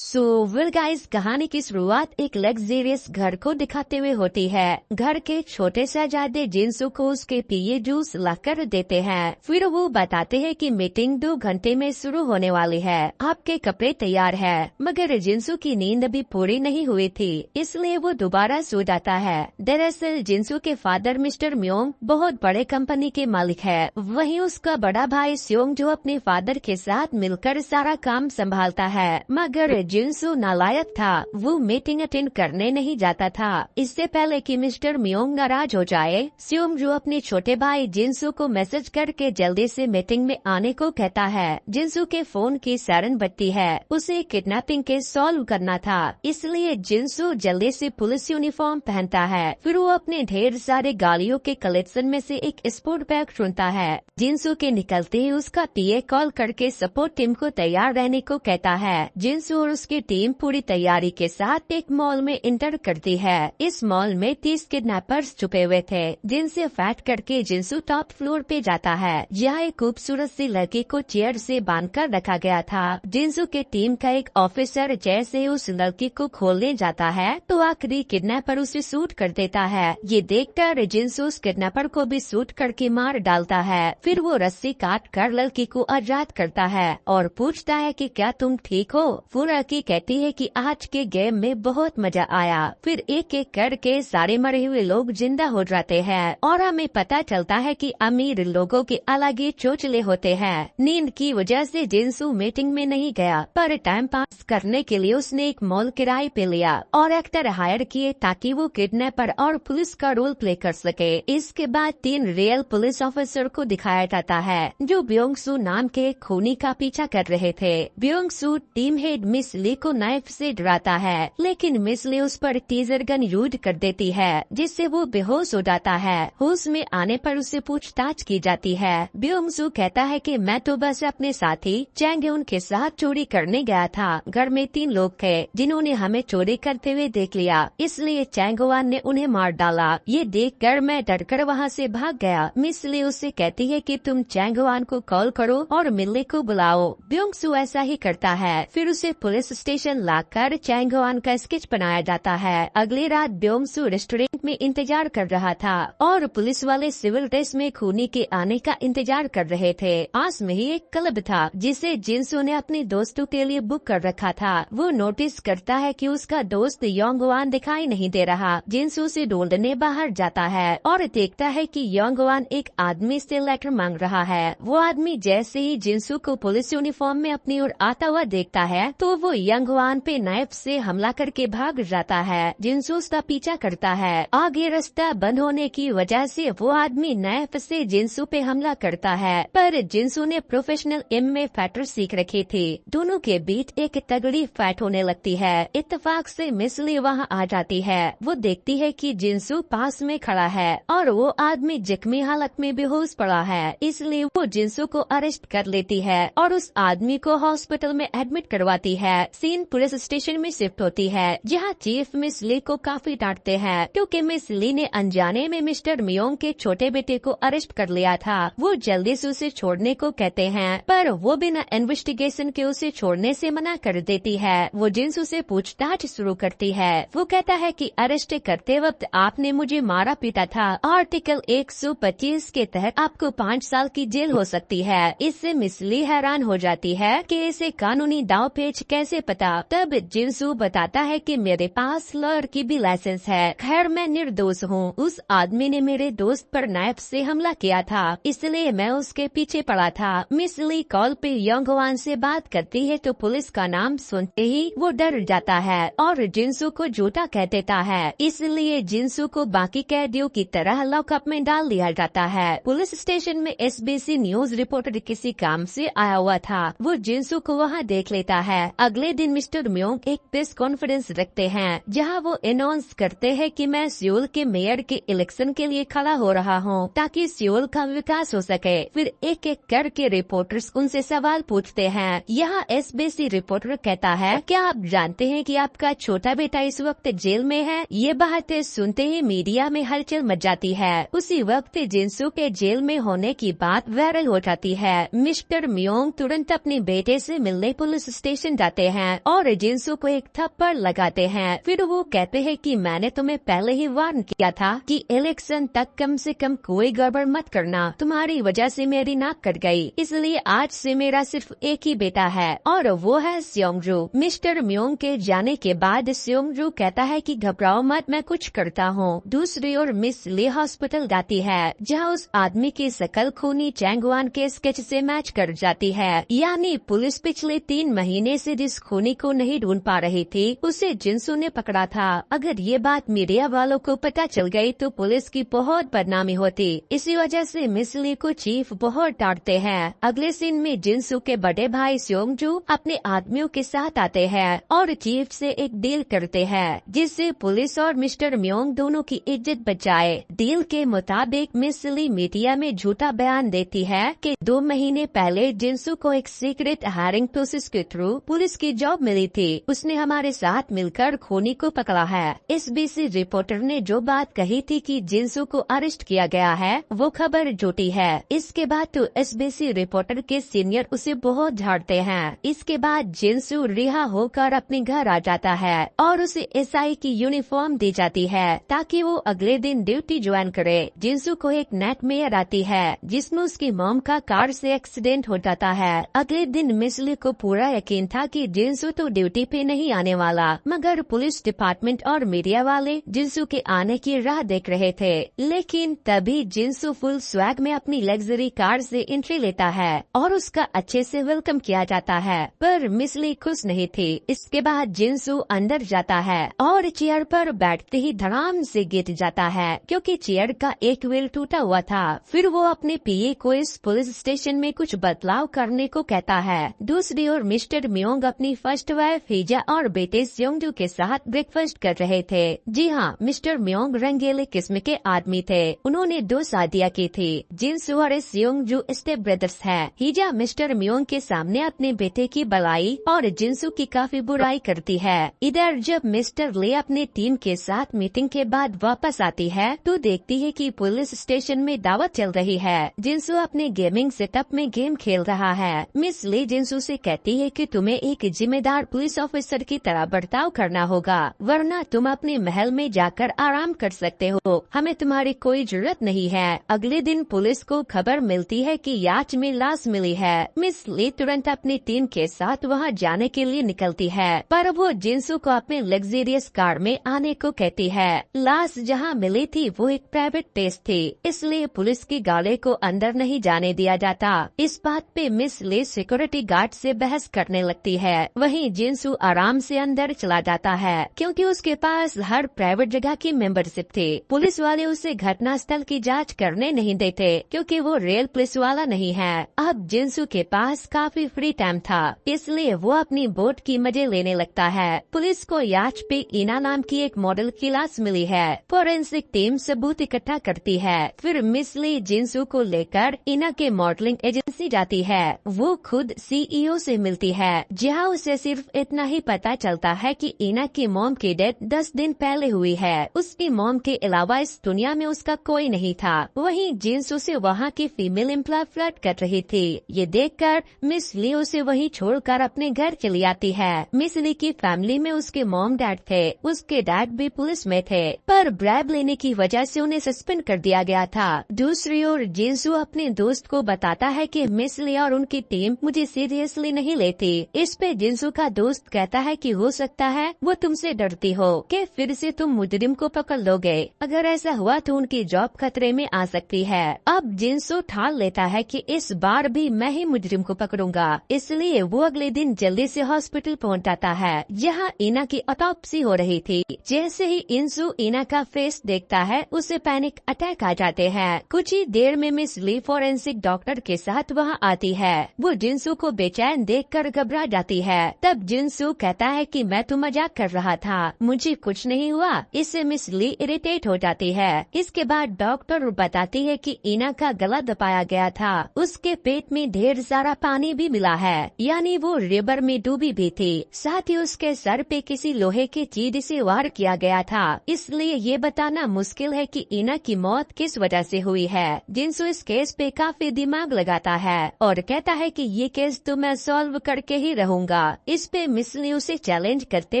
Well guys, कहानी की शुरुआत एक लग्जरियस घर को दिखाते हुए होती है। घर के छोटे शहजादे जिनसू को उसके पिए जूस लाकर देते हैं। फिर वो बताते हैं कि मीटिंग 2 घंटे में शुरू होने वाली है, आपके कपड़े तैयार है। मगर जिनसू की नींद अभी पूरी नहीं हुई थी, इसलिए वो दोबारा सो जाता है। दरअसल जिनसू के फादर मिस्टर म्योंग बहुत बड़े कंपनी के मालिक है। वहीं उसका बड़ा भाई स्योंग जो अपने फादर के साथ मिलकर सारा काम संभालता है। मगर जिनसू नालायक था, वो मीटिंग अटेंड करने नहीं जाता था। इससे पहले कि मिस्टर म्योंग नाराज हो जाए, स्योंग जो अपने छोटे भाई जिनसू को मैसेज करके जल्दी से मीटिंग में आने को कहता है। जिनसू के फोन की सायरन बजती है, उसे किडनैपिंग केस सॉल्व करना था, इसलिए जिनसू जल्दी से पुलिस यूनिफॉर्म पहनता है। फिर वो अपने ढेर सारे गाड़ियों के कलेक्शन में से एक स्पोर्ट बैग चुनता है। जिनसू के निकलते ही उसका पीए कॉल करके सपोर्ट टीम को तैयार रहने को कहता है। जिनसू और उसकी टीम पूरी तैयारी के साथ एक मॉल में इंटर करती है। इस मॉल में 30 किडनैपर्स छुपे हुए थे, जिनसे फाइट करके जिनसू टॉप फ्लोर पे जाता है, जहाँ एक खूबसूरत सी लड़की को चेयर से बांधकर रखा गया था। जिनसू के टीम का एक ऑफिसर जैसे उस लड़की को खोलने जाता है तो आखिरी किडनैपर उसे शूट कर देता है। ये देखकर जिनसू उस किडनैपर को भी शूट करके मार डालता है। फिर वो रस्सी काट कर लड़की को आजाद करता है और पूछता है कि क्या तुम ठीक हो। वो लड़की कहती है कि आज के गेम में बहुत मजा आया। फिर एक एक करके सारे मरे हुए लोग जिंदा हो जाते हैं और हमें पता चलता है कि अमीर लोगों के अलग ही चोचले होते हैं। नींद की वजह से जिनसू मीटिंग में नहीं गया, पर टाइम पास करने के लिए उसने एक मॉल किराए पे लिया और एक्टर हायर किए ताकि वो किडनैपर और पुलिस का रोल प्ले कर सके। इसके बाद 3 रियल पुलिस ऑफिसर को दिखाया जाता है जो ब्योंग-सू नाम के एक खूनी का पीछा कर रहे थे। ब्योंग-सू टीम हेड मिस ली को नाइफ से डराता है, लेकिन मिस ली उस पर टीजर गन यूज कर देती है, जिससे वो बेहोश हो जाता है। होश में आने पर उसे पूछताछ की जाती है। ब्योंग-सू कहता है कि मैं तो बस अपने साथी चैंगयोन के साथ चोरी करने गया था। घर में 3 लोग थे जिन्होंने हमें चोरी करते हुए देख लिया, इसलिए चैंगवान ने उन्हें मार डाला। ये देखकर मैं डरकर वहाँ से भाग गया। मिस ली उससे कहती है कि तुम चैंगवान को कॉल करो और मिलने को बुलाओ। ब्योंग-सू ऐसा ही करता है। फिर उसे पुलिस स्टेशन लाकर चैंगवान का स्केच बनाया जाता है। अगली रात ब्योंग-सू रेस्टोरेंट में इंतजार कर रहा था और पुलिस वाले सिविल ड्रेस में खूनी के आने का इंतजार कर रहे थे। पास में ही एक क्लब था जिसे जिनसू ने अपने दोस्तों के लिए बुक कर रखा था। वो नोटिस करता है कि उसका दोस्त योंगवान दिखाई नहीं दे रहा। जिनसू से ढूंढने बाहर जाता है और देखता है कि योंगवान एक आदमी से लेटर मांग रहा है। वो आदमी जैसे ही जिनसू को पुलिस यूनिफॉर्म में अपनी ओर आता हुआ देखता है तो वो योंगवान पे नाइफ से हमला करके भाग जाता है। जिनसू उसका पीछा करता है। आगे रास्ता बंद होने की वजह से वो आदमी नाइफ से जिनसू पे हमला करता है, पर जिनसू ने प्रोफेशनल एमएमए फाइटर सीख रखी थी। दोनों के बीच एक तगड़ी फाइट होने लगती है। इत्तेफाक से मिस ली वहाँ आ जाती है। वो देखती है कि जिनसू पास में खड़ा है और वो आदमी जख्मी हालत में बेहोश पड़ा है, इसलिए वो जिनसू को अरेस्ट कर लेती है और उस आदमी को हॉस्पिटल में एडमिट करवाती है। सीन पुलिस स्टेशन में शिफ्ट होती है, जहाँ चीफ मिस ली को काफी डांटते हैं क्योंकि मिस ली ने अनजाने में मिस्टर म्योंग के छोटे बेटे को अरेस्ट कर लिया था। वो जल्दी से उसे छोड़ने को कहते हैं, पर वो बिना इन्वेस्टिगेशन के उसे छोड़ने से मना कर देती है। वो जिनसू से पूछताछ शुरू करती है। वो कहता है कि अरेस्ट करते वक्त आपने मुझे मारा पीटा था। आर्टिकल 125 के तहत आपको 5 साल की जेल हो सकती है। इससे मिस ली हैरान हो जाती है कि इसे कानूनी दाव पेच कैसे पता। तब जिनसू बताता है कि मेरे पास लॉयर की भी लाइसेंस है। खैर मैं निर्दोष हूँ। उस आदमी ने मेरे दोस्त पर नाइफ से हमला किया था, इसलिए मैं उसके पीछे पड़ा था। मिस ली कॉल पे योंगवान से बात करती है तो पुलिस का नाम सुनते ही वो डर जाता है और जिनसू को झूठा कह देता है। इसलिए जिनसू को बाकी कैदियों की तरह लॉकअप में डाल दिया जाता है। पुलिस स्टेशन में एसबीसी न्यूज रिपोर्टर किसी काम से आया हुआ था। वो जिनसू को वहाँ देख लेता है। अगले दिन मिस्टर म्योंग एक प्रेस कॉन्फ्रेंस रखते हैं, जहां वो अनाउंस करते हैं कि मैं सियोल के मेयर के इलेक्शन के लिए खड़ा हो रहा हूं ताकि सियोल का विकास हो सके। फिर एक एक करके रिपोर्टर्स उनसे सवाल पूछते हैं। यहाँ एसबीसी रिपोर्टर कहता है, क्या आप जानते हैं कि आपका छोटा बेटा इस वक्त जेल में है? ये बातें सुनते ही मीडिया में हलचल मच जाती है। उसी वक्त जिनसू के जेल में होने की बात वायरल हो जाती है। मिस्टर म्योंग तुरंत अपने बेटे से मिलने पुलिस स्टेशन जाते हैं और जिनसू को एक थप्पड़ लगाते हैं। फिर वो कहते हैं कि मैंने तुम्हें पहले ही वार्न किया था कि इलेक्शन तक कम से कम कोई गड़बड़ मत करना, तुम्हारी वजह से मेरी नाक कट गई, इसलिए आज से मेरा सिर्फ एक ही बेटा है और वो है स्योंगजू। मिस्टर म्योंग के जाने के बाद स्योंगजू कहता है कि घबराओ मत, मैं कुछ करता हूँ। दूसरी ओर मिस ली हॉस्पिटल जाती है जहाँ उस आदमी की शकल खूनी चैंगवान के स्केच से मैच कर जाती है, यानी पुलिस पिछले 3 महीने से जिस खूनी को नहीं ढूंढ पा रही थी उसे जिनसू ने पकड़ा था। अगर ये बात मीडिया वालों को पता चल गई तो पुलिस की बहुत बदनामी होती। इसी वजह से मिस ली को चीफ बहुत डांटते हैं। अगले सीन में जिनसू के बड़े भाई स्योंगजू अपने आदमियों के साथ आते हैं और चीफ से एक डील करते हैं जिससे पुलिस और मिस्टर म्योंग दोनों की इज्जत बचाए। डील के मुताबिक मिस ली मीडिया में झूठा बयान देती है कि 2 महीने पहले जिनसू को एक सीक्रेट हायरिंग प्रोसेस के थ्रू पुलिस की जॉब मिली थी, उसने हमारे साथ मिलकर खूनी को पकड़ा है। एसबीसी रिपोर्टर ने जो बात कही थी कि जिनसू को अरेस्ट किया गया है वो खबर झूठी है। इसके बाद तो एसबीसी रिपोर्टर के सीनियर उसे बहुत झाड़ते हैं। इसके बाद जिनसू रिहा होकर अपने घर आ जाता है और उसे एसआई की यूनिफॉर्म दी जाती है ताकि वो अगले दिन ड्यूटी ज्वाइन करे। जिनसू को एक नेटमेयर आती है जिसमें उसकी मॉम का कार से एक्सीडेंट हो जाता है। अगले दिन मिस ली को पूरा यकीन था कि जिनसू तो ड्यूटी पे नहीं आने वाला, मगर पुलिस डिपार्टमेंट और मीडिया वाले जिनसू के आने की राह देख रहे थे। लेकिन तभी जिनसू फुल स्वैग में अपनी लग्जरी कार से एंट्री लेता है और उसका अच्छे से वेलकम किया जाता है, पर मिस ली खुश नहीं थी। इसके बाद जिनसू अंदर जाता है और चेयर पर बैठते ही धड़ाम से गिर जाता है क्योंकि चेयर का एक व्हील टूटा हुआ था। फिर वो अपने पीए को इस पुलिस स्टेशन में कुछ बदलाव करने को कहता है। दूसरी ओर मिस्टर म्योंग अपनी फर्स्ट वाइफ हिजा और बेटे स्योंगजू के साथ ब्रेकफास्ट कर रहे थे। जी हाँ, मिस्टर म्योंग रंगीले किस्म के आदमी थे। उन्होंने 2 शादियाँ की थी। जिनसू और स्योंगजू स्टेप ब्रदर्स हैं। हिजा मिस्टर म्योंग के सामने अपने बेटे की बड़ाई और जिनसू की काफी बुराई करती है। इधर जब मिस्टर ले अपने टीम के साथ मीटिंग के बाद वापस आती है तो देखती है कि पुलिस स्टेशन में दावत चल रही है। जिनसू अपने गेमिंग सेटअप में गेम खेल रहा है। मिस ले जिनसू से कहती है कि तुम्हें एक जिम्मेदार पुलिस ऑफिसर की तरह बर्ताव करना होगा, वरना तुम अपने महल में जाकर आराम कर सकते हो, हमें तुम्हारी कोई जरूरत नहीं है। अगले दिन पुलिस को खबर मिलती है कि याच में लाश मिली है। मिस ली तुरंत अपनी टीम के साथ वहां जाने के लिए निकलती है, पर वो जिनसू को अपने लग्जरियस कार में आने को कहती है। लाश जहां मिली थी वो एक प्राइवेट प्लेस थी, इसलिए पुलिस की गाड़ी को अंदर नहीं जाने दिया जाता। इस बात पे मिस ली सिक्योरिटी गार्ड से बहस करने लगती है। वहीं जिनसू आराम से अंदर चला जाता है क्योंकि उसके पास हर प्राइवेट जगह की मेंबरशिप थी। पुलिस वाले उसे घटना स्थल की जांच करने नहीं देते क्योंकि वो रियल पुलिस वाला नहीं है। अब जिनसू के पास काफी फ्री टाइम था, इसलिए वो अपनी बोट की मजे लेने लगता है। पुलिस को याच पे इना नाम की एक मॉडल की लाश मिली है। फोरेंसिक टीम सबूत इकट्ठा करती है। फिर मिस ली जिनसू को लेकर इना के मॉडलिंग एजेंसी जाती है। वो खुद सीईओ से मिलती है जहाँ उसे सिर्फ इतना ही पता चलता है कि इना की मॉम की डेथ 10 दिन पहले हुई है। उसकी मॉम के अलावा इस दुनिया में उसका कोई नहीं था। वहीं जिनसू से वहाँ की फीमेल एम्प्लॉय फ्लर्ट कर रही थी। ये देखकर मिस ली उसे वहीं छोड़कर अपने घर चली आती है। मिस ली की फैमिली में उसके मॉम डैड थे। उसके डैड भी पुलिस में थे, पर ब्राइब लेने की वजह से उन्हें सस्पेंड कर दिया गया था। दूसरी ओर जिनसू अपने दोस्त को बताता है कि मिस ली और उनकी टीम मुझे सीरियसली नहीं लेती। इस पे जिनसू का दोस्त कहता है कि हो सकता है वो तुमसे डरती हो कि फिर से तुम मुजरिम को पकड़ लोगे। अगर ऐसा हुआ तो उनकी जॉब खतरे में आ सकती है। अब जिनसू ठान लेता है कि इस बार भी मैं ही मुजरिम को पकड़ूंगा, इसलिए वो अगले दिन जल्दी से हॉस्पिटल पहुंच जाता है जहां इना की ऑटोप्सी हो रही थी। जैसे ही इंसू इना का फेस देखता है उसे पैनिक अटैक आ जाते हैं। कुछ ही देर में मिस ली फोरेंसिक डॉक्टर के साथ वहां आती है। वो जिनसू को बेचैन देखकर घबरा जाती है। तब जिनसू कहता है कि मैं तो मजाक कर रहा था, मुझे कुछ नहीं हुआ। इससे मिस ली इरिटेट हो जाती है। इसके बाद डॉक्टर बताती है कि इना का गला दबाया गया था। उसके पेट में ढेर सारा पानी भी मिला है, यानी वो रिवर में डूबी भी थी। साथ ही उसके सर पे किसी लोहे की चीज से वार किया गया था। इसलिए ये बताना मुश्किल है कि इना की मौत किस वजह से हुई है। जिनसू इस केस पे काफी दिमाग लगाता है और कहता है कि ये केस तो मैं सॉल्व करके ही रहूंगा। करूँगा। इस पे मिस ली उसे चैलेंज करते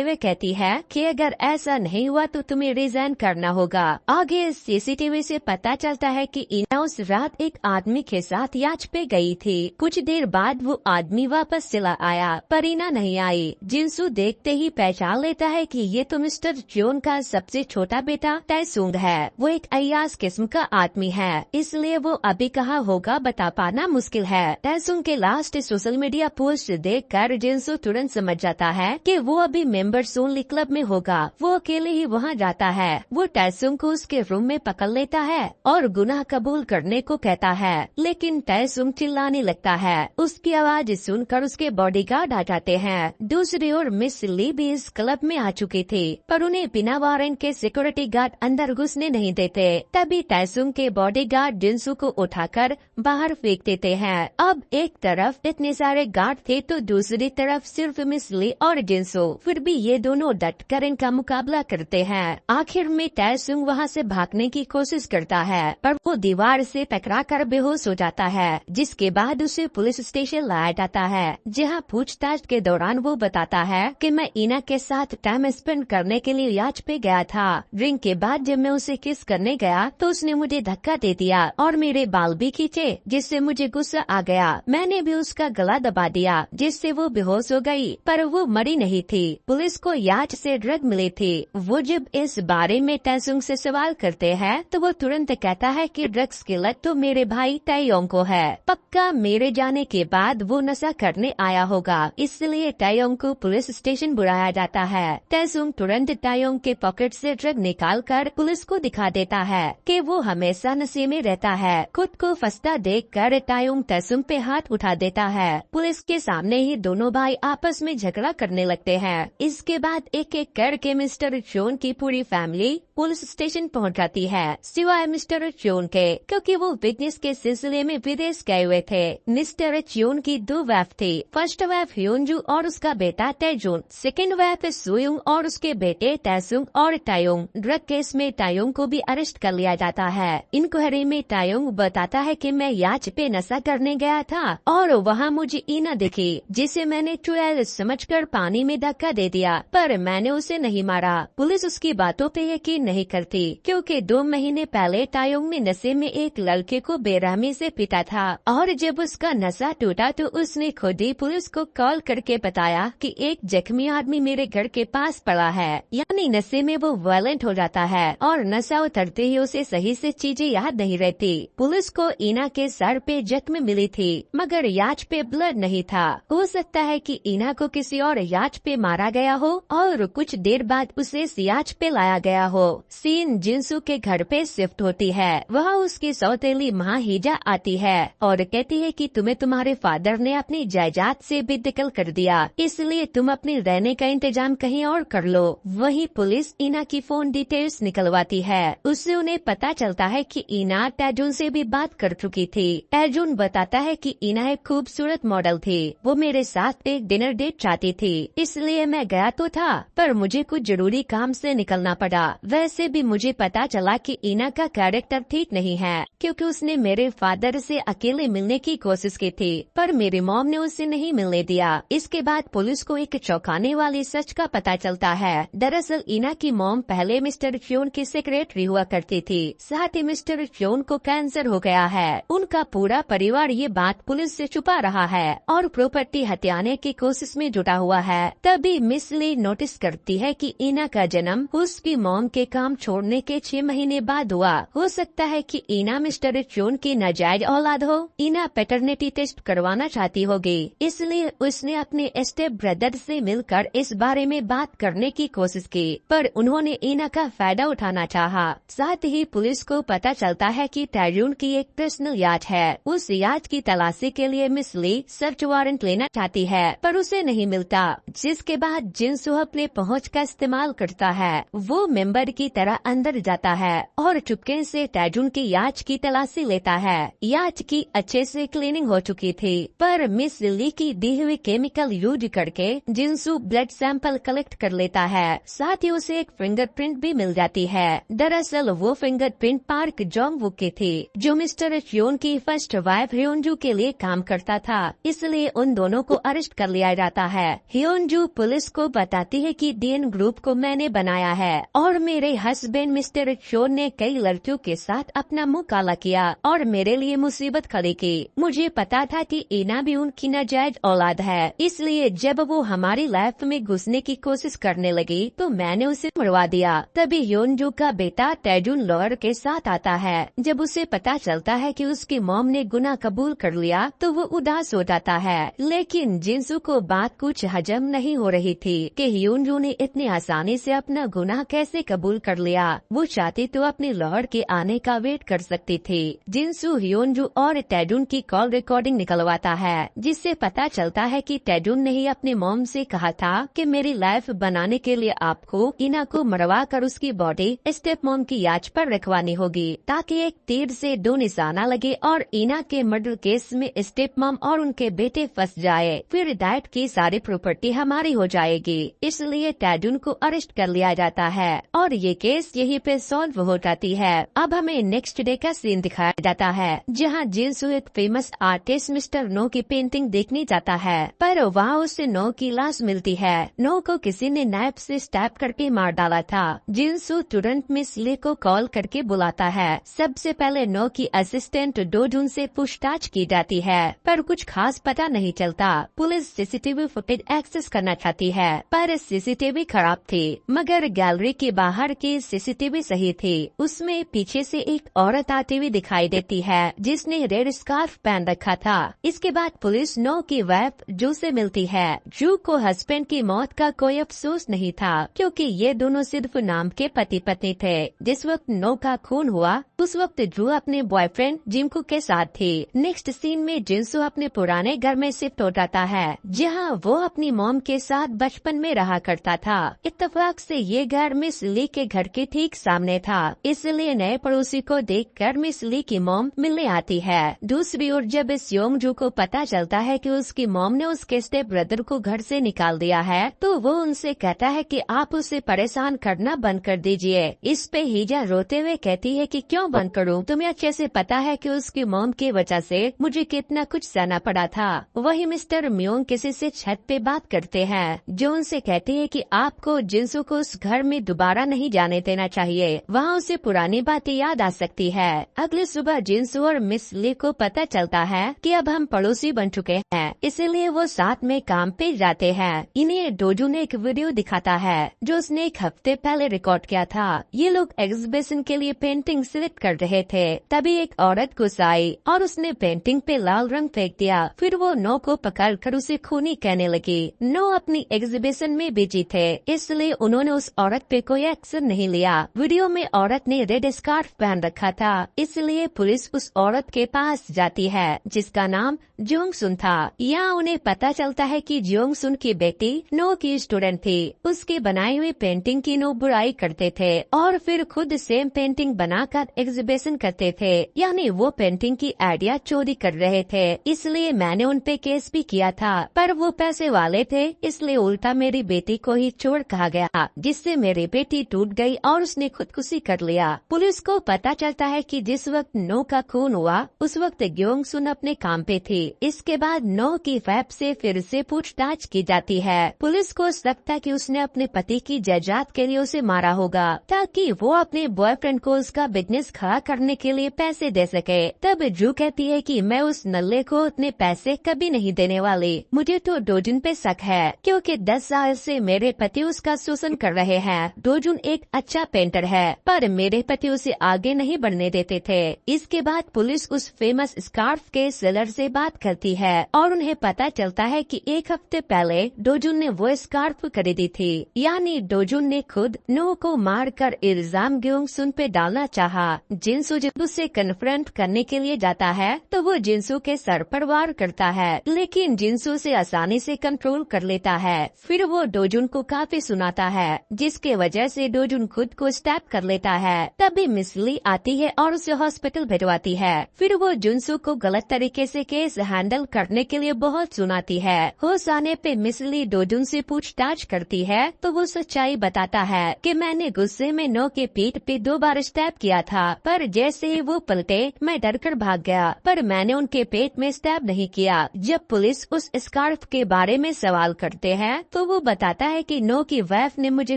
हुए कहती है कि अगर ऐसा नहीं हुआ तो तुम्हें रिजाइन करना होगा। आगे सीसीटीवी से पता चलता है कि ईना उस रात एक आदमी के साथ याच पे गई थी। कुछ देर बाद वो आदमी वापस चला आया पर ईना नहीं आई। जिनसू देखते ही पहचान लेता है कि ये तो मिस्टर जोन का सबसे छोटा बेटा तैसुंग है। वो एक अय्यास किस्म का आदमी है, इसलिए वो अभी कहाँ होगा बता पाना मुश्किल है। तैसुंग के लास्ट सोशल मीडिया पोस्ट देखकर जिनसू तुरंत समझ जाता है कि वो अभी मेंबर्स ओनली क्लब में होगा। वो अकेले ही वहाँ जाता है। वो तैसुंग को उसके रूम में पकड़ लेता है और गुनाह कबूल करने को कहता है, लेकिन तैसुंग चिल्लाने लगता है। उसकी आवाज सुनकर उसके बॉडीगार्ड आ जाते हैं। दूसरी ओर मिस ली भी इस क्लब में आ चुकी थी, पर उन्हें बिना वारंट के सिक्योरिटी गार्ड अंदर घुसने नहीं देते। तभी तैसुंग के बॉडीगार्ड जिनसू को उठाकर बाहर फेंक देते हैं। अब एक तरफ इतने सारे गार्ड थे तो दूसरी तरफ सिर्फ मिस ली और जिनसू। फिर भी ये दोनों डटकर इनका मुकाबला करते हैं। आखिर में तैसुंग वहाँ से भागने की कोशिश करता है, पर वो दीवार से टकराकर बेहोश हो जाता है, जिसके बाद उसे पुलिस स्टेशन लाया जाता है, जहाँ पूछताछ के दौरान वो बताता है कि मैं ईना के साथ टाइम स्पेंड करने के लिए याच पे गया था। ड्रिंक के बाद जब मैं उसे किस करने गया तो उसने मुझे धक्का दे दिया और मेरे बाल भी खींचे, जिससे मुझे गुस्सा आ गया। मैंने भी उसका गला दबा दिया, जिससे वो बेहोश हो गई, पर वो मरी नहीं थी। पुलिस को याच से ड्रग मिली थी। वो जब इस बारे में तैसुंग से सवाल करते हैं तो वो तुरंत कहता है कि ड्रग्स की लत तो मेरे भाई तायोंग को है। पक्का मेरे जाने के बाद वो नशा करने आया होगा, इसलिए तायोंग को पुलिस स्टेशन बुलाया जाता है। तैसुंग तुरंत तायोंग के पॉकेट से ड्रग निकालकर पुलिस को दिखा देता है कि वो हमेशा नशे में रहता है। खुद को फंसता देखकर तायोंग तैसुंग पे हाथ उठा देता है। पुलिस के सामने ही दोनों भाई आपस में झगड़ा करने लगते हैं। इसके बाद एक एक करके मिस्टर जोन की पूरी फैमिली पुलिस स्टेशन पहुंच जाती है, सिवाय मिस्टर जोन के, क्योंकि वो बिजनेस के सिलसिले में विदेश गए हुए थे। मिस्टर जोन की दो वाइफ थी। फर्स्ट वाइफ ह्योंजू और उसका बेटा तैजून, सेकंड वाइफ सुयुंग और उसके बेटे तैसुंग और तायोंग। ड्रग केस में तायोंग को भी अरेस्ट कर लिया जाता है। इंक्वायरी में तायोंग बताता है कि मैं याच पे नशा करने गया था और वहाँ मुझे ईना दिखी, जिसे मैंने ट्वेल्व समझकर पानी में धक्का दे दिया, पर मैंने उसे नहीं मारा। पुलिस उसकी बातों पे यकीन नहीं करती, क्योंकि 2 महीने पहले तायोंग ने नशे में एक लड़के को बेरहमी से पीटा था और जब उसका नशा टूटा तो उसने खुद ही पुलिस को कॉल करके बताया कि एक जख्मी आदमी मेरे घर के पास पड़ा है। यानी नशे में वो वायलेंट हो जाता है और नशा उतरते ही उसे सही से चीजें याद नहीं रहती। पुलिस को ईना के सर पे जख्म मिली थी, मगर याच पे ब्लड नहीं था। हो सकता है कि ईना को किसी और याच पे मारा गया हो और कुछ देर बाद उसे याच पे लाया गया हो। सीन जिनसू के घर पे शिफ्ट होती है। वहाँ उसकी सौतेली माँ हिजा आती है और कहती है कि तुम्हें तुम्हारे फादर ने अपनी जायदाद से बेदखल कर दिया, इसलिए तुम अपने रहने का इंतजाम कहीं और कर लो। वहीं पुलिस ईना की फोन डिटेल्स निकलवाती है। उससे उन्हें पता चलता है कि ईना तैजून से भी बात कर चुकी थी। तैजून बताता है कि ईना एक खूबसूरत मॉडल थी। वो मेरे साथ एक डिनर डेट चाहती थी, इसलिए मैं गया तो था, पर मुझे कुछ जरूरी काम से निकलना पड़ा। वैसे भी मुझे पता चला कि ईना का कैरेक्टर ठीक नहीं है, क्योंकि उसने मेरे फादर से अकेले मिलने की कोशिश की थी, पर मेरी मॉम ने उसे नहीं मिलने दिया। इसके बाद पुलिस को एक चौंकाने वाली सच का पता चलता है। दरअसल ईना की मॉम पहले मिस्टर जोन की सेक्रेटरी हुआ करती थी, साथ ही मिस्टर जोन को कैंसर हो गया है। उनका पूरा परिवार ये बात पुलिस से छुपा रहा है और प्रॉपर्टी हथियाने की कोशिश में जुटा हुआ है। तभी मिस ली नोटिस करती है कि ईना का जन्म उसकी मॉम के काम छोड़ने के 6 महीने बाद हुआ। हो सकता है कि ईना मिस्टर जोन की नाजायज औलाद हो। ईना पैटर्निटी टेस्ट करवाना चाहती होगी, इसलिए उसने अपने स्टेप ब्रदर से मिलकर इस बारे में बात करने की कोशिश की, पर उन्होंने ईना का फायदा उठाना चाहा। साथ ही पुलिस को पता चलता है कि तैजून की एक पर्सनल याच है। उस याच की तलाशी के लिए मिस ली सर्च वारंट लेना चाहती है, पर उसे नहीं मिलता, जिसके बाद जिनसू अपने पहुँच का इस्तेमाल करता है। वो मेंबर की तरह अंदर जाता है और चुपके से टैजुन की याच की तलाशी लेता है। याच की अच्छे से क्लीनिंग हो चुकी थी, पर मिस ली की दी हुई केमिकल यूज करके जिनसू ब्लड सैंपल कलेक्ट कर लेता है। साथ ही उसे एक फिंगरप्रिंट भी मिल जाती है। दरअसल वो फिंगरप्रिंट पार्क जोंग वुक की थी, जो मिस्टर ह्योन की फर्स्ट वाइफ ह्योनजू के लिए काम करता था। इसलिए उन दोनों को अरेस्ट कर लिया जाता है। ह्योनजू पुलिस को बताती है कि डीएन ग्रुप को मैंने बनाया है और मेरे हस्बैंड मिस्टर ह्योन ने कई लड़कियों के साथ अपना मुंह काला किया और मेरे लिए मुसीबत खड़ी की। मुझे पता था कि इना भी उनकी नाजायज औलाद है, इसलिए जब वो हमारी लाइफ में घुसने की कोशिश करने लगी तो मैंने उसे मरवा दिया। तभी ह्योनजू का बेटा टैजुन लॉयर के साथ आता है। जब उसे पता चलता है कि उसकी मॉम ने गुनाह कबूल कर लिया तो वो उदास हो जाता है। लेकिन जिनसू को बात कुछ हजम नहीं हो रही थी कि ह्योनजू ने इतनी आसानी से अपना गुनाह कैसे कबूल कर लिया। वो चाहती तो अपने लॉयर के आने का वेट कर सकती थी। जिनसू ह्योनजू और टैजुन की कॉल रिकॉर्डिंग निकलवाता है, जिससे पता चलता है कि टैजुन ने ही अपनी मॉम से कहा था कि मेरी लाइफ बनाने के लिए आपको इना को मरवा कर उसकी बॉडी स्टेप मॉम की याच पर रखवानी होगी, ताकि एक तीर से दो निशाना लगे और इना के मर्डर केस में स्टेप मॉम और उनके बेटे फंस जाए। फिर डैड की सारी प्रॉपर्टी हमारी हो जाएगी। इसलिए टैजुन को अरेस्ट कर लिया जाता है और ये केस यहीं पे सॉल्व हो जाती है। अब हमें नेक्स्ट डे का सीन दिखाया जाता है, जहाँ जिनसू एक फेमस आर्टिस्ट मिस्टर नो की पेंटिंग देखने जाता है, पर वहाँ उसे नो की लाश मिलती है। नो को किसी ने नाइफ से स्टैब करके मार डाला था। जिनसू तुरंत मिस ली को कॉल करके बुलाता है। सबसे पहले नो की असिस्टेंट डोजुन से पूछताछ की जाती है, पर कुछ खास पता नहीं चलता। पुलिस सीसीटीवी फुटेज एक्सेस करना चाहती है, पर सीसीटीवी खराब थी, मगर गैलरी के बाहर की सीसीटीवी सही थी। उसमें पीछे से एक औरत आती हुई दिखाई देती है, जिसने रेड स्कार्फ पहन रखा था। इसके बाद पुलिस नो की वाइफ जू से मिलती है। जू को हस्बैंड की मौत का कोई अफसोस नहीं था, क्योंकि ये दोनों सिर्फ नाम के पति पत्नी थे। जिस वक्त नो का खून हुआ उस वक्त जू अपने बॉयफ्रेंड जिमकू के साथ थी। नेक्स्ट सीन में जिनसू अपने पुराने घर में शिफ्ट हो जाता है, जहां वो अपनी मॉम के साथ बचपन में रहा करता था। इत्तेफाक से ये घर मिस ली के घर के ठीक सामने था, इसलिए नए पड़ोसी को देखकर मिस ली की मॉम मिलने आती है। दूसरी ओर जब इस योंगजू को पता चलता है कि उसकी मॉम ने उसके स्टेप ब्रदर को घर से निकाल दिया है, तो वो उनसे कहता है कि आप उसे परेशान करना बंद कर दीजिए। इस पे हीजा रोते हुए कहती है कि क्यों बंद करूं? तुम्हें अच्छे से पता है कि उसकी मॉम की वजह से मुझे कितना कुछ सहना पड़ा था। वही मिस्टर म्योंग किसी से छत पे बात करते हैं, जो उनसे कहते हैं कि आपको जिनसू को उस घर में दोबारा नहीं जाने देना चाहिए, वहाँ उसे पुरानी बातें याद आ सकती है। अगली सुबह जिनसू और मिस ली को पता चलता है कि अब हम पड़ोसी बन चुके हैं, इसीलिए वो साथ में काम पे जाते हैं। इन्हें डोजू ने एक वीडियो दिखाता है, जो उसने एक हफ्ते पहले रिकॉर्ड किया था। ये लोग एग्जीबिशन के लिए पेंटिंग सिलेक्ट कर रहे थे, तभी एक औरत गुस्सा आई और उसने पेंटिंग पे लाल रंग फेंक दिया। फिर वो नो को पकड़कर उसे खूनी कहने लगी। नो अपनी एग्जीबिशन में बिजी थे, इसलिए उन्होंने उस औरत पे कोई एक्शन नहीं लिया। वीडियो में औरत ने रेड स्कार्फ पहन रखा था, इसलिए पुलिस उस औरत के पास जाती है, जिसका नाम जोंग सुन था। यहाँ उन्हें पता चलता है कि जोंग सुन की बेटी नो की स्टूडेंट थी। उसकी बनाई हुई पेंटिंग की नो बुराई करते थे और फिर खुद सेम पेंटिंग बनाकर एग्जीबिशन करते थे, यानी वो पेंटिंग की आइडिया चोरी कर रहे थे। इसलिए मैंने उन पे केस भी किया था, पर वो पैसे वाले थे, इसलिए उल्टा मेरी बेटी को ही चोर कहा गया, जिससे मेरी बेटी टूट गई और उसने खुदकुशी कर लिया। पुलिस को पता चलता है कि जिस वक्त नो का खून हुआ उस वक्त ग्योंग सुन अपने काम पे थी। इसके बाद नो की वाइफ से फिर से पूछताछ की जाती है। पुलिस को शक था कि उसने अपने पति की जायदाद के लिए उसे मारा होगा, ताकि वो अपने बॉयफ्रेंड को उसका बिजनेस खड़ा करने के लिए पैसे दे सके। तब जू कहती है कि मैं उस नल्ले को उतने पैसे कभी नहीं देने वाली। मुझे तो डोजुन पे शक है, क्योंकि 10 साल से मेरे पति उसका शोषण कर रहे हैं। डोजुन एक अच्छा पेंटर है, पर मेरे पति उसे आगे नहीं बढ़ने देते थे। इसके बाद पुलिस उस फेमस स्कार्फ के सेलर से बात करती है और उन्हें पता चलता है कि एक हफ्ते पहले डोजुन ने वो स्कार्फ खरीदी थी, यानी डोजुन ने खुद नो को मारकर इल्जाम ग्योंग सुन पे डालना चाहा। जिनसू जब उसे कन्फ्रंट करने के लिए जाता है तो वो जिनसू के सर पर वार करता है, लेकिन जिनसू से आसानी से कंट्रोल कर लेता है। फिर वो डोजुन को काफी सुनाता है, जिसके वजह से डोजुन डोजुन खुद को स्टैब कर लेता है। तभी मिस ली आती है और उसे हॉस्पिटल भिजवाती है। फिर वो जुनसू को गलत तरीके से केस हैंडल करने के लिए बहुत सुनाती है। होश आने पे मिस ली डोजुन से पूछताछ करती है तो वो सच्चाई बताता है कि मैंने गुस्से में नो के पीठ पे 2 बार स्टैब किया था, पर जैसे ही वो पलटे मैं डरकर भाग गया, पर मैंने उनके पेट में स्टैब नहीं किया। जब पुलिस उस स्कार्फ के बारे में सवाल करते हैं तो वो बताता है कि नो की वाइफ ने मुझे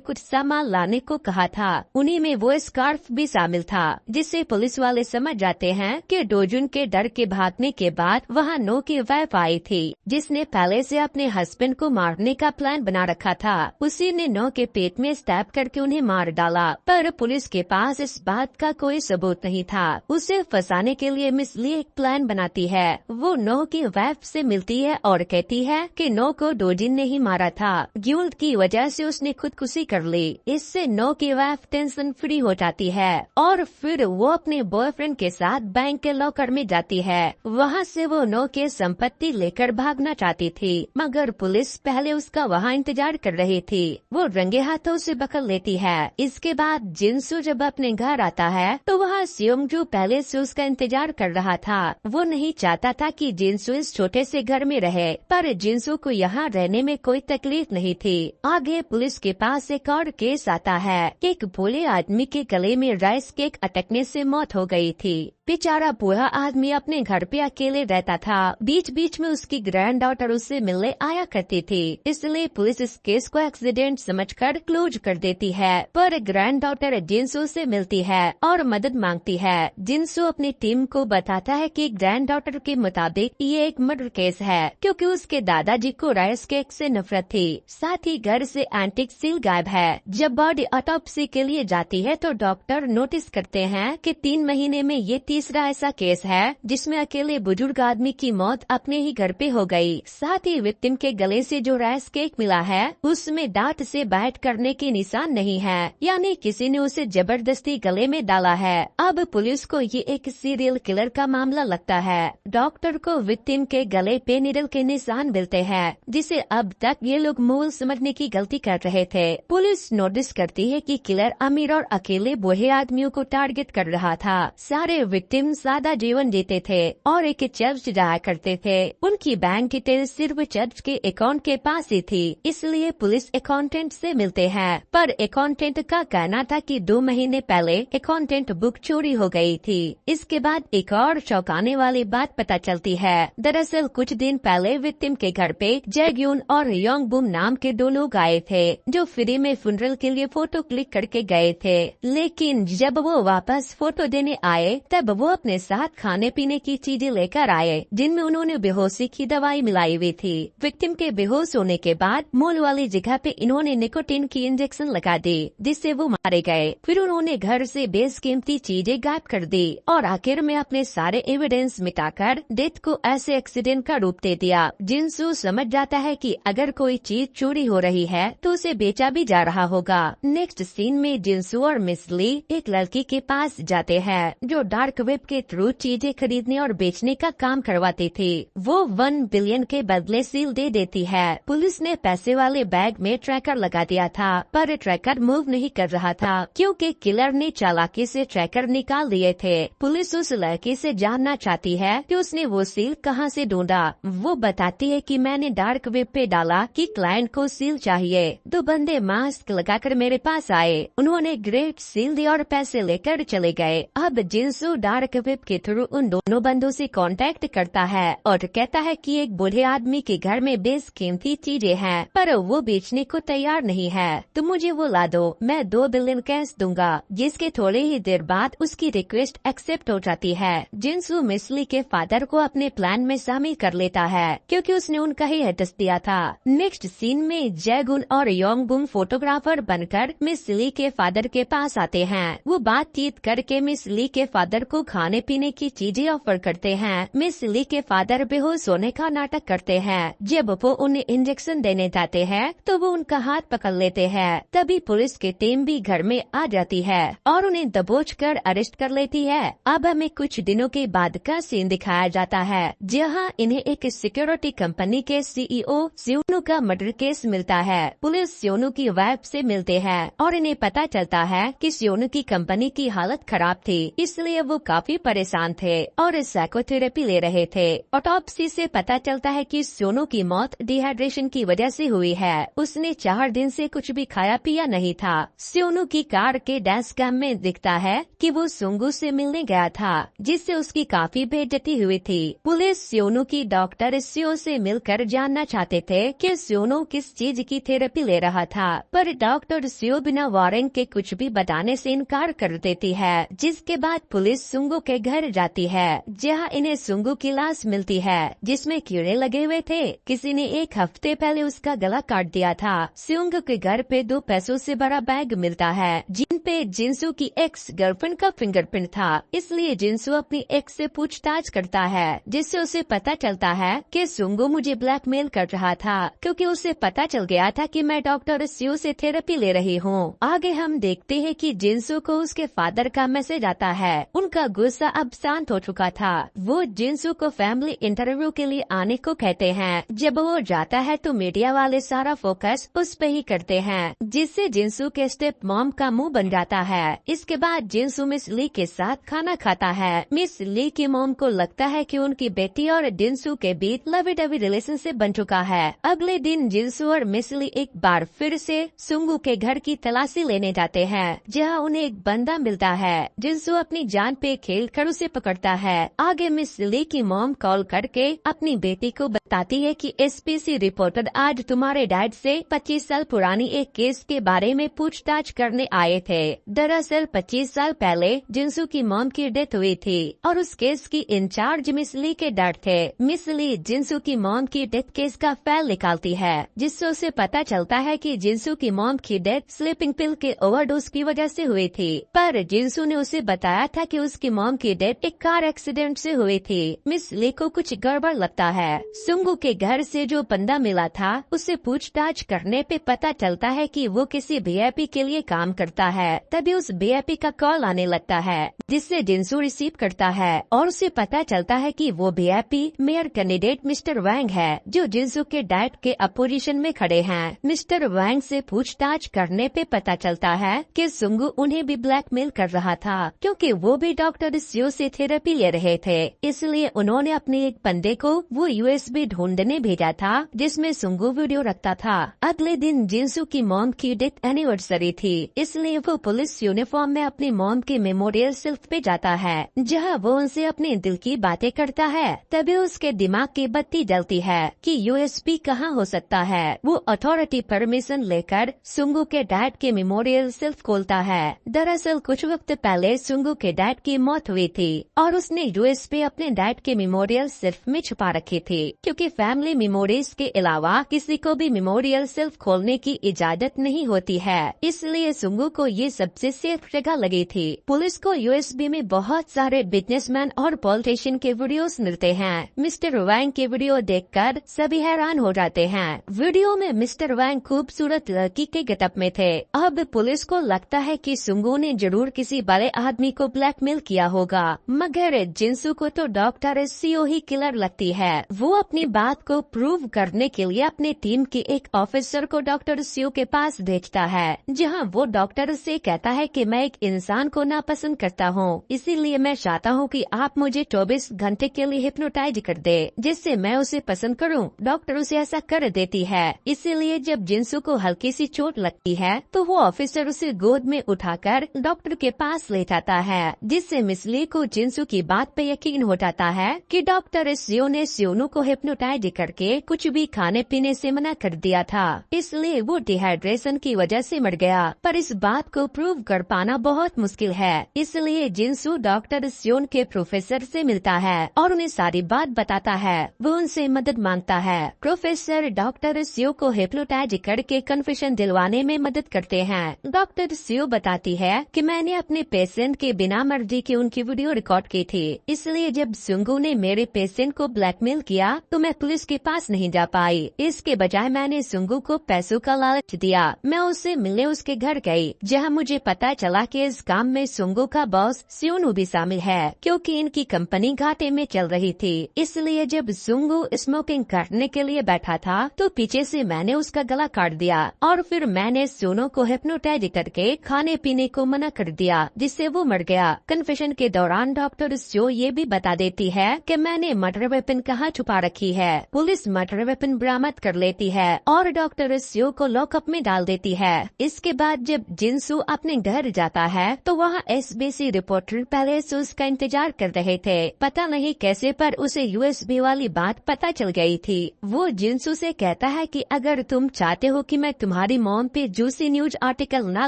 कुछ सामान लाने को कहा था, उन्हीं में वो स्कार्फ भी शामिल था, जिससे पुलिस वाले समझ जाते हैं कि डोजुन के डर के भागने के बाद वहाँ नो की वाइफ आई थी, जिसने पहले से अपने हस्बैंड को मारने का प्लान बना रखा था। उसी ने नो के पेट में स्टैब करके उन्हें मार डाला, पर पुलिस के पास इस बात का कोई सबूत नहीं था। उसे फंसाने के लिए मिस ली एक प्लान बनाती है। वो नो की वाइफ से मिलती है और कहती है कि नो को डोजिन ने ही मारा था, गिल्ट की वजह से उसने खुदकुशी कर ली। इससे नो की वाइफ टेंशन फ्री हो जाती है और फिर वो अपने बॉयफ्रेंड के साथ बैंक के लॉकर में जाती है। वहाँ से वो नो के संपत्ति लेकर भागना चाहती थी, मगर पुलिस पहले उसका वहाँ इंतजार कर रही थी। वो रंगे हाथों उसे पकड़ लेती है। इसके बाद जिनसू जब अपने घर आता है तो वहाँ सियोंगजू पहले से उसका इंतजार कर रहा था। वो नहीं चाहता था कि जिनसू इस छोटे से घर में रहे, पर जिनसू को यहाँ रहने में कोई तकलीफ नहीं थी। आगे पुलिस के पास एक और केस आता है। एक भोले आदमी के गले में राइस केक अटकने से मौत हो गई थी। बेचारा बूढ़ा आदमी अपने घर पे अकेले रहता था। बीच बीच में उसकी ग्रैंड डॉटर उससे मिलने आया करती थी, इसलिए पुलिस इस केस को एक्सीडेंट समझकर क्लोज कर देती है। पर ग्रैंड डॉटर जिनसू से मिलती है और मदद मांगती है। जिनसू अपनी टीम को बताता है कि ग्रैंड डॉटर के मुताबिक ये एक मर्डर केस है, क्योंकि उसके दादाजी को राइस केक से नफरत थी। साथ ही घर से एंटीक सील गायब है। जब बॉडी ऑटोप्सी के लिए जाती है तो डॉक्टर नोटिस करते हैं कि 3 महीने में ये तीसरा ऐसा केस है जिसमें अकेले बुजुर्ग आदमी की मौत अपने ही घर पे हो गई। साथ ही विक्टिम के गले से जो राइस केक मिला है उसमें दांत से बाइट करने के निशान नहीं है, यानी किसी ने उसे जबरदस्ती गले में डाला है। अब पुलिस को ये एक सीरियल किलर का मामला लगता है। डॉक्टर को विक्टिम के गले पे निडल के निशान मिलते हैं, जिसे अब तक ये लोग मूल समझने की गलती कर रहे थे। पुलिस नोटिस करती है कि किलर अमीर और अकेले बूढ़े आदमियों को टारगेट कर रहा था। सारे विक्टिम सादा जीवन जीते थे और एक चर्च जाया करते थे। उनकी बैंक डिटेल सिर्फ चर्च के अकाउंट के पास ही थी, इसलिए पुलिस अकाउंटेंट से मिलते हैं। पर अकाउंटेंट का कहना था कि 2 महीने पहले अकाउंटेंट बुक चोरी हो गई थी। इसके बाद एक और चौंकाने वाली बात पता चलती है। दरअसल कुछ दिन पहले विक्टिम के घर पे जैग्यून और योंग बुम नाम के 2 लोग आए थे, जो फ्री में फुनरल के लिए फोटो क्लिक करके गए थे। लेकिन जब वो वापस फोटो देने आए तब वो अपने साथ खाने पीने की चीजें लेकर आए, जिनमें उन्होंने बेहोशी की दवाई मिलाई हुई थी। विक्टिम के बेहोश होने के बाद मूल वाली जगह पे इन्होंने निकोटीन की इंजेक्शन लगा दी, जिससे वो मारे गए। फिर उन्होंने घर से बेशकीमती चीजें गायब कर दी और आखिर में अपने सारे एविडेंस मिटाकर डेथ को ऐसे एक्सीडेंट का रूप दे दिया। जिनसू समझ जाता है कि अगर कोई चीज चोरी हो रही है तो उसे बेचा भी जा रहा होगा। नेक्स्ट सीन में जिनसू और मिस ली एक लड़की के पास जाते हैं जो डार्क वेब के थ्रू चीजें खरीदने और बेचने का काम करवाती थी। वो 1 बिलियन के बदले सील दे देती है। पुलिस ने पैसे वाले बैग में ट्रैकर लगा दिया था, पर ट्रैकर मूव नहीं कर रहा था क्योंकि किलर ने चालाकी से ट्रैकर निकाल लिए थे। पुलिस उस लड़की से जानना चाहती है कि उसने वो सील कहां से ढूंढा। वो बताती है कि मैंने डार्क वेब पे डाला कि क्लाइंट को सील चाहिए। 2 बंदे मास्क लगाकर मेरे पास आए, उन्होंने ग्रेट सील दी और पैसे लेकर चले गए। अब जिनसू डार्क वेब के थ्रू उन दोनों बंदों से कांटेक्ट करता है और कहता है कि एक बूढ़े आदमी के घर में बेशकीमती चीजें हैं, पर वो बेचने को तैयार नहीं है, तो मुझे वो ला दो, मैं 2 बिलियन कैश दूंगा। जिसके थोड़े ही देर बाद उसकी रिक्वेस्ट एक्सेप्ट हो जाती है। जिनसू मिसली के फादर को अपने प्लान में शामिल कर लेता है क्योंकि उसने उनका ही एड्रेस दिया था। नेक्स्ट सीन में जैगुन और योंग बुम फोटोग्राफर बनकर मिस ली के फादर के पास आते हैं। वो बातचीत करके मिस ली के फादर को खाने पीने की चीजें ऑफर करते हैं। मिस ली के फादर बेहोश होने का नाटक करते हैं। जब वो उन्हें इंजेक्शन देने जाते हैं तो वो उनका हाथ पकड़ लेते हैं। तभी पुलिस की टीम भी घर में आ जाती है और उन्हें दबोच कर अरेस्ट कर लेती है। अब हमें कुछ दिनों के बाद का सीन दिखाया जाता है जहाँ इन्हें एक सिक्योरिटी कंपनी के CEO सियोनू का मर्डर केस मिलता है। पुलिस सियोनू की वाइफ से मिलते हैं और इन्हें पता चलता है कि सोनू की कंपनी की हालत खराब थी, इसलिए वो काफी परेशान थे और साइकोथेरेपी ले रहे थे। ऑटोप्सी से पता चलता है कि सोनू की मौत डिहाइड्रेशन की वजह से हुई है। उसने 4 दिन से कुछ भी खाया पिया नहीं था। सोनू की कार के डैशकैम में दिखता है कि वो सुंगू से मिलने गया था, जिससे उसकी काफी बेइज्जती हुई थी। पुलिस सोनू की डॉक्टर सीओ से मिलकर जानना चाहते थे कि सोनू किस चीज की थेरेपी ले रहा था, पर डॉक्टर सीओ बिना वारंट के कुछ भी बताने से इनकार कर देती है। जिसके बाद पुलिस सुंगू के घर जाती है, जहां इन्हें सुंगू की लाश मिलती है, जिसमें कीड़े लगे हुए थे। किसी ने 1 हफ्ते पहले उसका गला काट दिया था। सुंगू के घर पे 2 पैसों से बड़ा बैग मिलता है, जिन पे जिंसू की एक्स गर्लफ्रेंड का फिंगरप्रिंट था। इसलिए जिंसू अपनी एक्स से पूछताछ करता है, जिससे उसे पता चलता है कि सुंगू मुझे ब्लैकमेल कर रहा था, क्योंकि उसे पता चल गया था कि मैं डॉक्टर सीओ से थेरेपी ले रही हूँ। आगे हम देखते हैं कि जिंसू को उसके फादर का मैसेज आता है। उनका गुस्सा अब शांत हो चुका था। वो जिंसू को फैमिली इंटरव्यू के लिए आने को कहते हैं। जब वो जाता है तो मीडिया वाले सारा फोकस उस पे ही करते हैं, जिससे जिंसू के स्टेप मॉम का मुंह बन जाता है। इसके बाद जिंसू मिस ली के साथ खाना खाता है। मिस ली की मॉम को लगता है कि उनकी बेटी और जिंसू के बीच लवी डवी रिलेशनशिप बन चुका है। अगले दिन जिंसू और मिस ली एक बार फिर से सुंगू के घर की तलाशी लेने जाते हैं, जहां उन्हें एक बंदा मिलता है। जिंसू अपनी जान पे खेल कर उसे पकड़ता है। आगे मिस ली की मॉम कॉल करके अपनी बेटी को बताती है कि एसपीसी रिपोर्टर आज तुम्हारे डैड से 25 साल पुरानी एक केस के बारे में पूछताछ करने आए थे। दरअसल 25 साल पहले जिंसू की मॉम की डेथ हुई थी और उस केस की इंचार्ज मिस ली के डैड थे। मिस ली जिंसू की मॉम की डेथ केस का फाइल निकालती है, जिससे उसे पता चलता है कि जिंसू की मॉम की डेथ स्लीपिंग पिल के ओवरडोज की वजह से हुई थी। पर जिंसू ने उसे बताया था कि उसकी मॉम की डेथ एक कार एक्सीडेंट से हुई थी। मिस ली को कुछ गड़बड़ लगता है। सुंगू के घर से जो बंदा मिला था, उसे पूछताछ करने पे पता चलता है कि वो किसी वीआईपी के लिए काम करता है। तभी उस वीआईपी का कॉल आने लगता है, जिससे जिंसू रिसीव करता है और उसे पता चलता है कि वो VIP mayor candidate mister Wang है, जो जिंसू के डैड के अपोजिशन में खड़े हैं। मिस्टर वैंग से पूछताछ करने पे पता चलता है कि सुंगू उन्हें भी ब्लैकमेल कर रहा था, क्योंकि वो भी डॉक्टर सीओ से थेरेपी ले रहे थे। इसलिए उन्होंने अपने एक बंदे को वो यूएसबी ढूंढने भेजा था, जिसमें सुंगू वीडियो रखता था। अगले दिन जिंसू की मॉम की डेथ एनिवर्सरी थी, इसलिए वो पुलिस यूनिफॉर्म में अपनी मॉम के मेमोरियल सिल्क पे जाता है, जहां वो उनसे अपने दिल की बातें करता है। तभी उसके दिमाग की बत्ती जलती है कि यूएसबी कहाँ हो सकता है। वो अथॉरिटी परमिशन लेकर सुंगू के डैड के मेमोरियल सिल्क खोलता है। दरअसल कुछ वक्त पहले सुंगू के डैड की मौत हुई थी और उसने यूएसबी अपने डैड के मेमोरियल सिल्क में छुपा रखी थी, क्योंकि फैमिली मेमोरीज के अलावा किसी को भी मेमोरियल सिल्क खोलने की इजाजत नहीं होती है। इसलिए सुंगू को ये सबसे सेफ जगह लगी थी। पुलिस को यूएसबी में बहुत सारे बिजनेसमैन और पॉलिटिशियन के वीडियोस मिलते हैं। मिस्टर वैंग के वीडियो देखकर सभी हैरान हो जाते हैं। वीडियो में मिस्टर वैंग खूबसूरत लड़की के गेटअप में थे। अब पुलिस को लगता है कि सुंगू ने जरूर किसी बड़े आदमी को ब्लैकमेल किया होगा, मगर जिंसू को तो डॉक्टर सीओ ही किलर लगती है। वो अपनी बात को प्रूव करने के लिए अपने टीम के एक ऑफिसर को डॉक्टर सीओ के पास भेजता है, जहां वो डॉक्टर से कहता है कि मैं एक इंसान को नापसंद करता हूं, इसीलिए मैं चाहता हूं कि आप मुझे 24 घंटे के लिए हिप्नोटाइज कर दे, जिससे मैं उसे पसंद करूं। डॉक्टर उसे ऐसा कर देती है। इसीलिए जब जिंसू को हल्की सी चोट लगती है तो वो ऑफिसर उसे गोद में उठाकर डॉक्टर के पास ले जाता है, जिससे मिस ली को जिंसू की बात पे यकीन हो जाता है कि डॉक्टर सीओ ने सोनू को हिप्नोटाइज करके कुछ भी खाने पीने से मना कर दिया था, इसलिए वो डिहाइड्रेशन की वजह से मर गया। पर इस बात को प्रूव कर पाना बहुत मुश्किल है, इसलिए जिंसू डॉक्टर सीओन के प्रोफेसर से मिलता है और उन्हें सारी बात बताता है। वो उनसे मदद मांगता है। प्रोफेसर डॉक्टर सीओ को हिप्नोटाइज करके कन्फेशन दिलवाने में मदद करते हैं। डॉक्टर सीओ बताती है कि मैंने अपने पेशेंट के बिना मर्जी की उनकी वीडियो रिकॉर्ड की थी, इसलिए जब सुंगू ने मेरे पेशेंट को ब्लैकमेल किया तो मैं पुलिस के पास नहीं जा पाई। इसके बजाय मैंने सुंगू को पैसों का लालच दिया। मैं उससे मिलने उसके घर गई, जहां मुझे पता चला कि इस काम में सुंगू का बॉस सोनू भी शामिल है, क्योंकि इनकी कंपनी घाटे में चल रही थी। इसलिए जब सुंगू स्मोकिंग करने के लिए बैठा था तो पीछे से मैंने उसका गला काट दिया और फिर मैंने सोनू को हिप्नोटाइज करके खाने पीने को मना कर दिया, जिससे वो मर गया। कन्फेशन के दौरान डॉक्टर स्यो ये भी बता देती है कि मैंने मर्डर वेपन कहाँ छुपा रखी है। पुलिस मर्डर वेपन बरामद कर लेती है और डॉक्टर स्यो को लॉकअप में डाल देती है। इसके बाद जब जिनसू अपने घर जाता है तो वहाँ एसबीसी रिपोर्टर पहले से उसका इंतजार कर रहे थे। पता नहीं कैसे पर उसे यूएसबी वाली बात पता चल गई थी। वो जिनसू से कहता है कि अगर तुम चाहते हो कि मैं तुम्हारी मॉम पे जूसी न्यूज आर्टिकल ना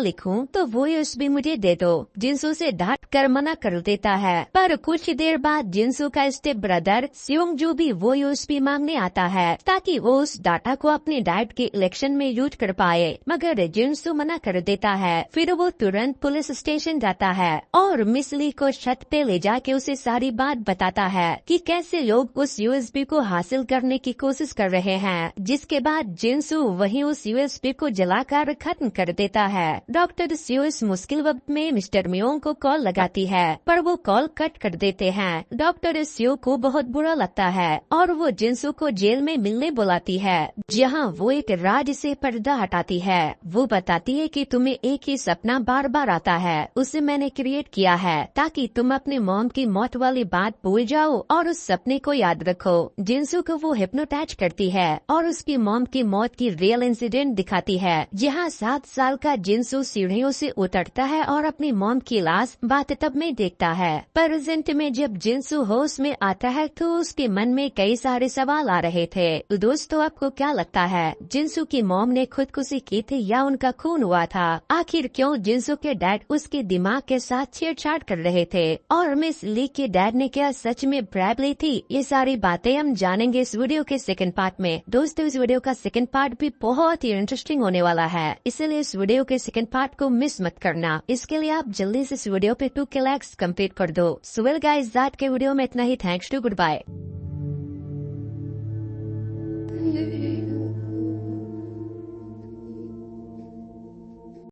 लिखूं तो वो यूएसबी मुझे दे दो। जिनसू से डांट कर मना कर देता है, पर कुछ देर बाद जिनसू का स्टेप ब्रदर स्योंगजू भी वो यूएसबी मांगने आता है ताकि वो उस डाटा को अपने डैड के इलेक्शन में यूज कर पाए, मगर जिनसू मना कर देता है। फिर वो तुरंत पुलिस स्टेशन जाता है और मिस ली को छत पे ले जाके उसे सारी बात बताता है कि कैसे लोग उस यूएसबी को हासिल करने की कोशिश कर रहे हैं, जिसके बाद जिनसू वहीं उस यूएसबी को जलाकर खत्म कर देता है। डॉक्टर स्यो इस मुश्किल वक्त में मिस्टर मियोंग को कॉल लगाती है, पर वो कॉल कट कर देते हैं। डॉक्टर स्यो को बहुत बुरा लगता है और वो जिनसू को जेल में मिलने बुलाती है, जहां वो एक राज से पर्दा हटाती है। वो बताती है कि तुम्हें एक ही सपना बार बार आता है, उसे मैंने क्रिएट किया है ताकि तुम अपने मॉम की मौत वाली बात भूल जाओ और उस सपने को याद रखो। जिनसू को वो हिप्नोटाइज करती है और उसकी मॉम की मौत की रियल इंसिडेंट दिखाती है, जहाँ 7 साल का जिनसू सीढ़ियों से उतरता है और अपनी मॉम की लाश बाथटब में देखता है। प्रेजेंट में जब जिनसू होश में आता है तो उसके मन में कई सारे सवाल आ रहे थे। दोस्तों, आपको क्या लगता है, जिनसू की मॉम ने खुदकुशी की थी या उनका खून हुआ था? आखिर क्यों जिनसू के डैड उसके दिमाग के साथ छेड़छाड़ कर रहे थे और मिस ली के डैड ने क्या सच में ब्राइब ली थी? ये सारी बातें हम जानेंगे इस वीडियो के सेकंड पार्ट में। दोस्तों, इस वीडियो का सेकंड पार्ट भी बहुत ही इंटरेस्टिंग होने वाला है, इसलिए इस वीडियो के सेकंड पार्ट को मिस मत करना। इसके लिए आप जल्दी से इस वीडियो पे 2K लाइक्स कंप्लीट कर दो। सो वेल गाइस, आज के वीडियो में इतना ही। Thanks to, good bye.